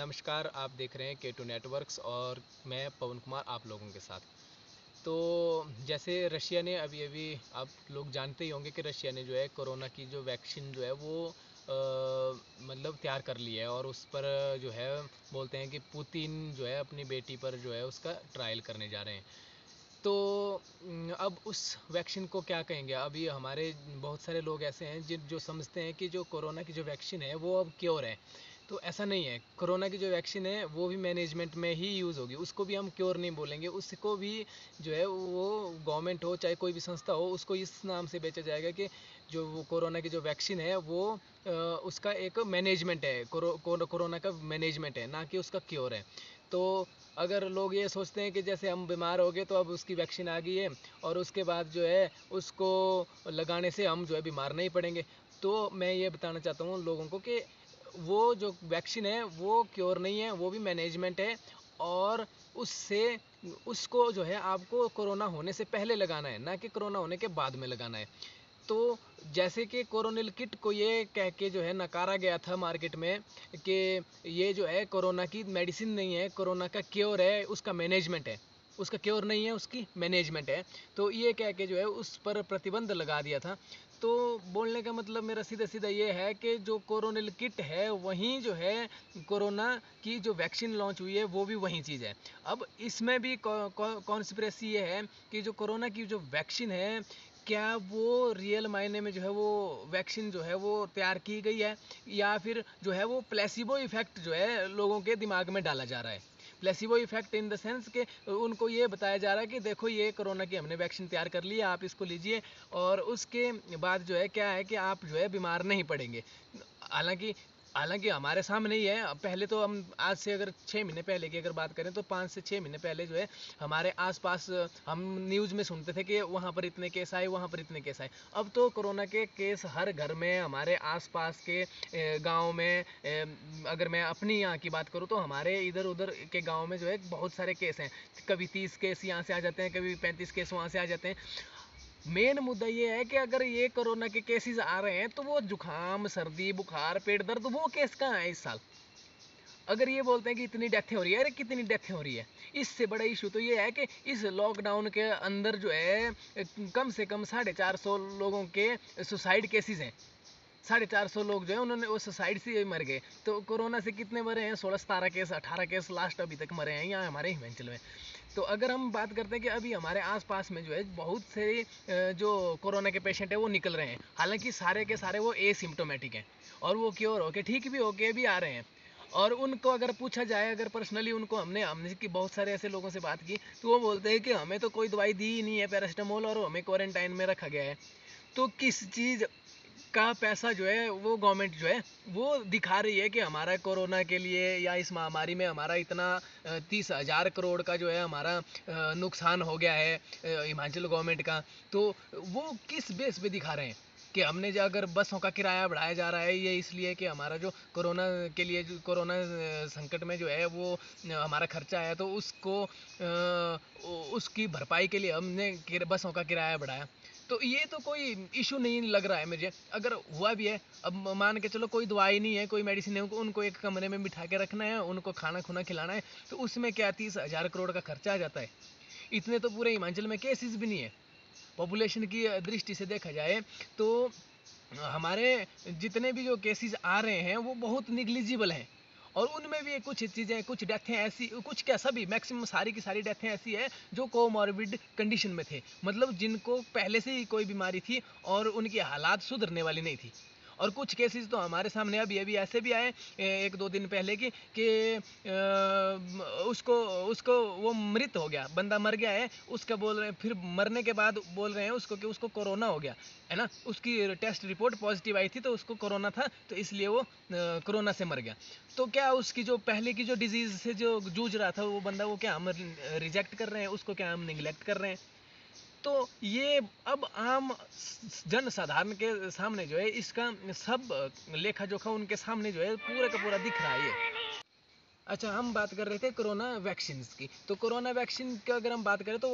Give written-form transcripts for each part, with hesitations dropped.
नमस्कार, आप देख रहे हैं K2 नेटवर्क्स और मैं पवन कुमार आप लोगों के साथ। तो जैसे रशिया ने अभी-अभी आप लोग जानते ही होंगे कि रशिया ने जो है कोरोना की जो वैक्सीन जो है वो मतलब तैयार कर ली है और उस पर जो है बोलते हैं कि पुतिन जो है अपनी बेटी पर जो है उसका ट्रायल करने जा रहे हैं। तो अब उस वैक्सीन को क्या कहेंगे? अभी हमारे बहुत सारे लोग ऐसे हैं जिन जो समझते हैं कि जो कोरोना की जो वैक्सीन है वो अब क्योर है। तो ऐसा नहीं है। कोरोना की जो वैक्सीन है वो भी मैनेजमेंट में ही यूज़ होगी। उसको भी हम क्योर नहीं बोलेंगे। उसको भी जो है वो गवर्नमेंट हो चाहे कोई भी संस्था हो उसको इस नाम से बेचा जाएगा कि जो वो कोरोना की जो वैक्सीन है वो उसका एक मैनेजमेंट है। कोरोना का मैनेजमेंट है ना कि उसका क्योर है। तो अगर लोग ये सोचते हैं कि जैसे हम बीमार हो गए तो अब उसकी वैक्सीन आ गई है और उसके बाद जो है उसको लगाने से हम जो है बीमार नहीं पड़ेंगे। तो मैं ये बताना चाहता हूँ लोगों को कि वो जो वैक्सीन है वो क्योर नहीं है, वो भी मैनेजमेंट है और उससे उसको जो है आपको कोरोना होने से पहले लगाना है, ना कि कोरोना होने के बाद में लगाना है। तो जैसे कि कोरोनिल किट को ये कह के जो है नकारा गया था मार्केट में कि ये जो है कोरोना की मेडिसिन नहीं है, कोरोना का क्योर है, उसका मैनेजमेंट है। उसका क्योर नहीं है, उसकी मैनेजमेंट है। तो ये कह के जो है उस पर प्रतिबंध लगा दिया था। तो बोलने का मतलब मेरा सीधा-सीधा ये है कि जो कोरोनिल किट है वहीं जो है कोरोना की जो वैक्सीन लॉन्च हुई है वो भी वही चीज़ है। अब इसमें भी कॉन्स्पिरेसी ये है कि जो कोरोना की जो वैक्सीन है क्या वो रियल मायने में जो है वो वैक्सीन जो है वो तैयार की गई है या फिर जो है वो प्लेसिबो इफेक्ट जो है लोगों के दिमाग में डाला जा रहा है। Placebo effect in the sense कि उनको ये बताया जा रहा है कि देखो ये कोरोना की हमने वैक्सीन तैयार कर ली है, आप इसको लीजिए और उसके बाद जो है क्या है कि आप जो है बीमार नहीं पड़ेंगे। हालांकि हालांकि हमारे सामने ही है। पहले तो हम आज से अगर 6 महीने पहले की अगर बात करें तो 5 से 6 महीने पहले जो है हमारे आसपास हम न्यूज़ में सुनते थे कि वहाँ पर इतने केस आए, वहाँ पर इतने केस आए। अब तो कोरोना के केस हर घर में हमारे आसपास के गांव में अगर मैं अपनी यहाँ की बात करूँ तो हमारे इधर उधर के गांव में जो है बहुत सारे केस हैं। कभी 30 केस यहाँ से आ जाते हैं, कभी 35 केस वहाँ से आ जाते हैं। मेन मुद्दा ये है कि अगर ये कोरोना के केसेस आ रहे हैं तो वो जुकाम, सर्दी, बुखार, पेट दर्द वो केस कहाँ है इस साल? अगर ये बोलते हैं कि इतनी डेथें हो रही है, अरे कितनी डेथें हो रही है? इससे बड़ा इशू तो ये है कि इस लॉकडाउन के अंदर जो है कम से कम 450 लोगों के सुसाइड केसेस हैं। 450 लोग जो है उन्होंने वो सुसाइड से मर गए। तो कोरोना से कितने मरे हैं? 16-17 केस, 18 केस लास्ट अभी तक मरे हैं यहाँ हमारे हिमाचल में। तो अगर हम बात करते हैं कि अभी हमारे आसपास में जो है बहुत से जो कोरोना के पेशेंट है वो निकल रहे हैं, हालांकि सारे के सारे वो एसिम्टोमेटिक हैं और वो क्योर होके ठीक भी होके भी आ रहे हैं। और उनको अगर पूछा जाए, अगर पर्सनली उनको हमने हमने कि बहुत सारे ऐसे लोगों से बात की तो वो बोलते हैं कि हमें तो कोई दवाई दी ही नहीं है पैरास्टामोल और हमें क्वारंटाइन में रखा गया है। तो किस चीज़ का पैसा जो है वो गवर्नमेंट जो है वो दिखा रही है कि हमारा कोरोना के लिए या इस महामारी में हमारा इतना 30,000 करोड़ का जो है हमारा नुकसान हो गया है हिमाचल गवर्नमेंट का। तो वो किस बेस पे दिखा रहे हैं कि हमने जो अगर बसों का किराया बढ़ाया जा रहा है ये इसलिए कि हमारा जो कोरोना के लिए जो कोरोना संकट में जो है वो हमारा खर्चा है तो उसको उसकी भरपाई के लिए हमने बसों का किराया बढ़ाया। तो ये तो कोई इशू नहीं लग रहा है मुझे। अगर हुआ भी है, अब मान के चलो कोई दवाई नहीं है, कोई मेडिसिन नहीं है, उनको एक कमरे में बिठा के रखना है, उनको खाना खुना खिलाना है, तो उसमें क्या 30,000 करोड़ का खर्चा आ जाता है। इतने तो पूरे हिमाचल में केसेस भी नहीं है। पॉपुलेशन की दृष्टि से देखा जाए तो हमारे जितने भी जो केसेस आ रहे हैं वो बहुत निग्लिजिबल हैं और उनमें भी कुछ चीज़ें, कुछ डेथें ऐसी, कुछ क्या सभी मैक्सिमम सारी की सारी डेथें ऐसी है जो कोमॉर्बिड कंडीशन में थे, मतलब जिनको पहले से ही कोई बीमारी थी और उनकी हालात सुधरने वाली नहीं थी। और कुछ केसेस तो हमारे सामने अभी अभी ऐसे भी आए 1-2 दिन पहले की कि उसको उसको वो मृत हो गया, बंदा मर गया है, उसका बोल रहे हैं फिर मरने के बाद बोल रहे हैं उसको कि उसको कोरोना हो गया है ना, उसकी टेस्ट रिपोर्ट पॉजिटिव आई थी तो उसको कोरोना था तो इसलिए वो कोरोना से मर गया। तो क्या उसकी जो पहले की जो डिजीज से जो जूझ रहा था वो बंदा, वो क्या हम रिजेक्ट कर रहे हैं, उसको क्या हम निगलेक्ट कर रहे हैं? तो ये अब आम जन साधारण के सामने जो है इसका सब लेखा जोखा उनके सामने जो है पूरा का पूरा दिख रहा है ये। अच्छा, हम बात कर रहे थे कोरोना वैक्सीन की। तो कोरोना वैक्सीन की अगर हम बात करें तो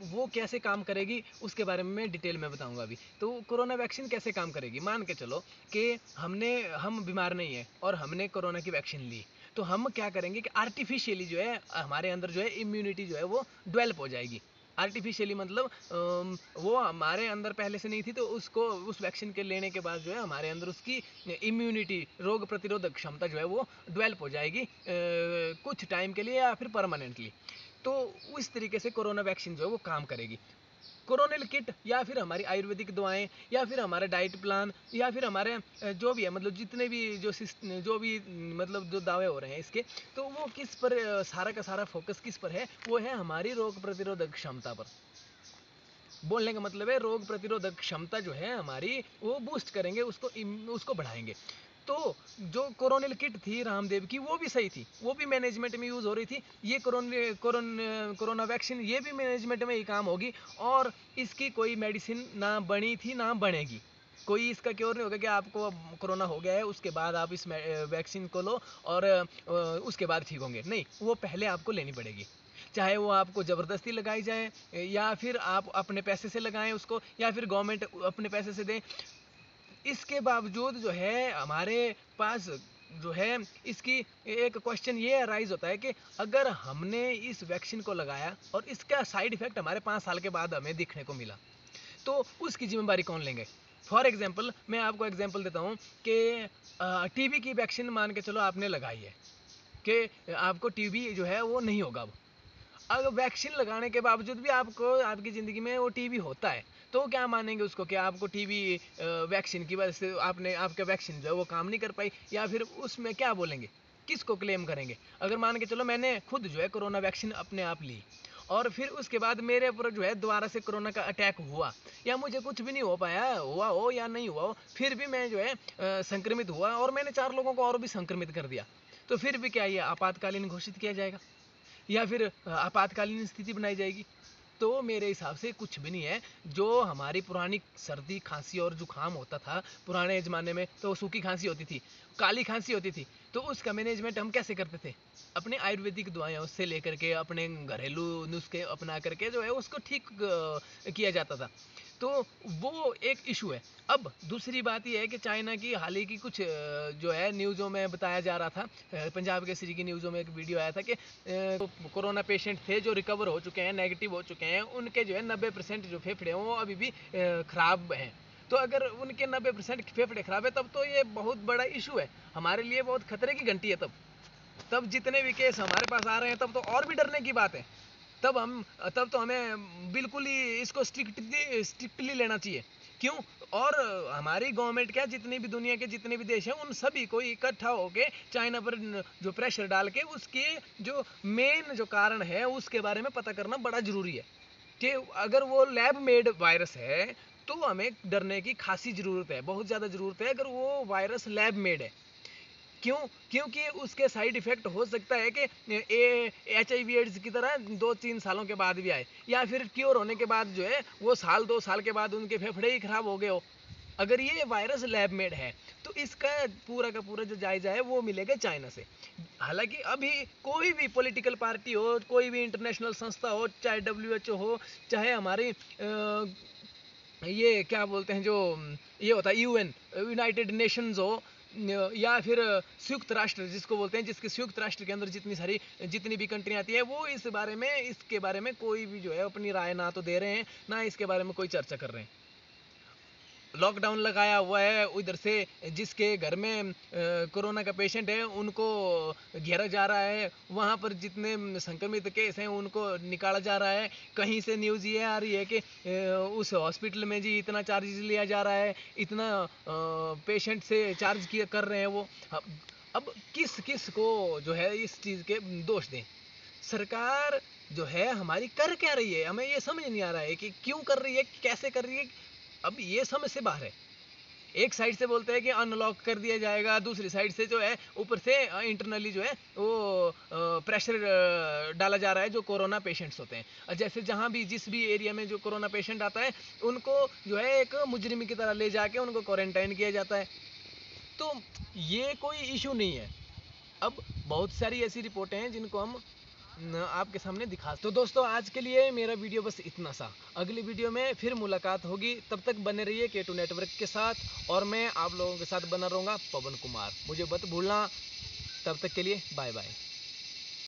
वो कैसे काम करेगी उसके बारे में मैं डिटेल में बताऊंगा अभी। तो कोरोना वैक्सीन कैसे काम करेगी, मान के चलो कि हम बीमार नहीं है और हमने कोरोना की वैक्सीन ली। तो हम क्या करेंगे कि आर्टिफिशियली जो है हमारे अंदर जो है इम्यूनिटी जो है वो डेवलप हो जाएगी। आर्टिफिशियली मतलब वो हमारे अंदर पहले से नहीं थी, तो उसको उस वैक्सीन के लेने के बाद जो है हमारे अंदर उसकी इम्यूनिटी, रोग प्रतिरोधक क्षमता जो है वो डेवलप हो जाएगी कुछ टाइम के लिए या फिर परमानेंटली। तो उस तरीके से कोरोना वैक्सीन जो है वो काम करेगी। कोरोनिल किट या फिर हमारी आयुर्वेदिक दवाएं या फिर हमारा डाइट प्लान या फिर हमारे जो भी है, मतलब जितने भी जो भी मतलब जो दावे हो रहे हैं इसके, तो वो किस पर सारा का सारा फोकस किस पर है, वो है हमारी रोग प्रतिरोधक क्षमता पर। बोलने का मतलब है रोग प्रतिरोधक क्षमता जो है हमारी वो बूस्ट करेंगे, उसको बढ़ाएंगे। तो जो कोरोनिल किट थी रामदेव की वो भी सही थी, वो भी मैनेजमेंट में यूज़ हो रही थी। ये कोरोना वैक्सीन ये भी मैनेजमेंट में ही काम होगी, और इसकी कोई मेडिसिन ना बनी थी ना बनेगी। कोई इसका क्योर नहीं होगा कि आपको कोरोना हो गया है उसके बाद आप इस वैक्सीन को लो और उसके बाद ठीक होंगे, नहीं, वो पहले आपको लेनी पड़ेगी। चाहे वो आपको ज़बरदस्ती लगाई जाए या फिर आप अपने पैसे से लगाएं उसको, या फिर गवर्नमेंट अपने पैसे से दें। इसके बावजूद जो है हमारे पास जो है इसकी एक क्वेश्चन ये अराइज होता है कि अगर हमने इस वैक्सीन को लगाया और इसका साइड इफेक्ट हमारे 5 साल के बाद हमें दिखने को मिला, तो उसकी जिम्मेदारी कौन लेंगे? फॉर एग्जाम्पल मैं आपको एग्जाम्पल देता हूँ कि टीबी की वैक्सीन मान के चलो आपने लगाई है कि आपको टीबी जो है वो नहीं होगा। अब अगर वैक्सीन लगाने के बावजूद भी आपको आपकी ज़िंदगी में वो टीबी होता है, तो क्या मानेंगे उसको कि आपको टीबी वैक्सीन की वजह से आपने आपका वैक्सीन जो है वो काम नहीं कर पाई, या फिर उसमें क्या बोलेंगे, किसको क्लेम करेंगे? अगर मान के चलो मैंने खुद जो है कोरोना वैक्सीन अपने आप ली और फिर उसके बाद मेरे ऊपर जो है दोबारा से कोरोना का अटैक हुआ, या मुझे कुछ भी नहीं हो पाया, हुआ हो या नहीं हुआ हो, फिर भी मैं जो है संक्रमित हुआ और मैंने 4 लोगों को और भी संक्रमित कर दिया, तो फिर भी क्या ये आपातकालीन घोषित किया जाएगा या फिर आपातकालीन स्थिति बनाई जाएगी? तो मेरे हिसाब से कुछ भी नहीं है। जो हमारी पुरानी सर्दी खांसी और जुकाम होता था पुराने ज़माने में, तो सूखी खांसी होती थी, काली खांसी होती थी, तो उसका मैनेजमेंट हम कैसे करते थे? अपने आयुर्वेदिक दवाएं उससे लेकर के अपने घरेलू नुस्खे अपना करके जो है उसको ठीक किया जाता था। तो वो एक इशू है। अब दूसरी बात ये है कि चाइना की हाल ही की कुछ जो है न्यूज़ों में बताया जा रहा था, पंजाब केसरी की न्यूज़ों में एक वीडियो आया था कि कोरोना पेशेंट थे जो रिकवर हो चुके हैं, नेगेटिव हो चुके हैं, उनके जो है 90% जो फेफड़े हैं वो अभी भी ख़राब हैं। तो अगर उनके 90% फेफड़े ख़राब है तब तो ये बहुत बड़ा इशू है, हमारे लिए बहुत खतरे की घंटी है। तब जितने भी केस हमारे पास आ रहे हैं तब तो और भी डरने की बात है। तब तो हमें बिल्कुल ही इसको स्ट्रिक्टली लेना चाहिए। क्यों? और हमारी गवर्नमेंट क्या, जितनी भी दुनिया के जितने भी देश हैं उन सभी को इकट्ठा होके चाइना पर जो प्रेशर डाल के उसके जो मेन जो कारण है उसके बारे में पता करना बड़ा ज़रूरी है कि अगर वो लैब मेड वायरस है तो हमें डरने की खासी ज़रूरत है, बहुत ज़्यादा ज़रूरत है अगर वो वायरस लैब मेड है। क्यों? क्योंकि उसके साइड इफेक्ट हो सकता है कि HIV एड्स की तरह 2-3 सालों के बाद भी आए, या फिर क्योर होने के बाद जो है वो 1-2 साल के बाद उनके फेफड़े ही खराब हो गए हो। अगर ये वायरस लैब मेड है तो इसका पूरा का पूरा जो जायजा है वो मिलेगा चाइना से। हालांकि अभी कोई भी पॉलिटिकल पार्टी हो, कोई भी इंटरनेशनल संस्था हो, चाहे WHO हो, चाहे हमारी ये क्या बोलते हैं जो ये होता है UN, यूनाइटेड नेशंस हो, या फिर संयुक्त राष्ट्र जिसको बोलते हैं, जिसके संयुक्त राष्ट्र के अंदर जितनी भी कंट्री आती है, वो इसके बारे में कोई भी जो है अपनी राय ना तो दे रहे हैं, ना इसके बारे में कोई चर्चा कर रहे हैं। लॉकडाउन लगाया हुआ है, उधर से जिसके घर में कोरोना का पेशेंट है उनको घेरा जा रहा है, वहाँ पर जितने संक्रमित केस हैं उनको निकाला जा रहा है। कहीं से न्यूज़ ये आ रही है कि उस हॉस्पिटल में जी इतना चार्ज लिया जा रहा है, इतना पेशेंट से चार्ज किया कर रहे हैं वो। अब किस किस को जो है इस चीज़ के दोष दें? सरकार जो है हमारी कर क्या रही है, हमें ये समझ नहीं आ रहा है कि क्यों कर रही है, कैसे कर रही है। अब ये समझ से बाहर है। एक साइड से बोलते हैं कि अनलॉक कर दिया जाएगा, दूसरी साइड से जो है ऊपर से इंटरनली जो है वो प्रेशर डाला जा रहा है जो कोरोना पेशेंट्स होते हैं। जैसे जहाँ भी जिस भी एरिया में जो कोरोना पेशेंट आता है उनको जो है एक मुजरिम की तरह ले जाके उनको क्वारंटाइन किया जाता है। तो ये कोई इशू नहीं है। अब बहुत सारी ऐसी रिपोर्टें हैं जिनको हम आपके सामने दिखा। तो दोस्तों आज के लिए मेरा वीडियो बस इतना सा। अगली वीडियो में फिर मुलाकात होगी, तब तक बने रहिए K2 नेटवर्क के साथ, और मैं आप लोगों के साथ बना रहूँगा पवन कुमार। मुझे मत भूलना। तब तक के लिए बाय बाय।